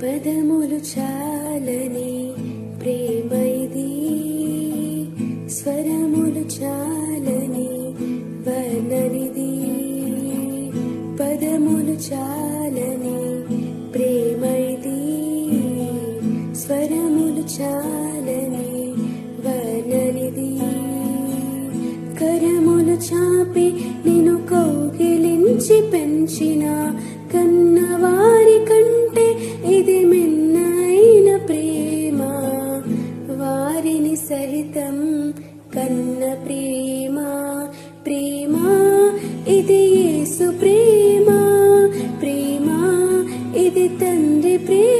పదములు చాలని ప్రేమ ఇది, స్వరములు చాలని వర్ణనిది. పదములు చాలని ప్రేమ ఇది, స్వరములు చాలని వర్ణనిది. కరములు చాపి నిన్ను కౌగిలించి పెంచిన కన్నవారి కంటే ఇది మిన్నైన ప్రేమ. వారిని సహితం కన్న ప్రేమ, ప్రేమ ఇది యేసు ప్రేమ, ప్రేమ ఇది తండ్రి ప్రేమ.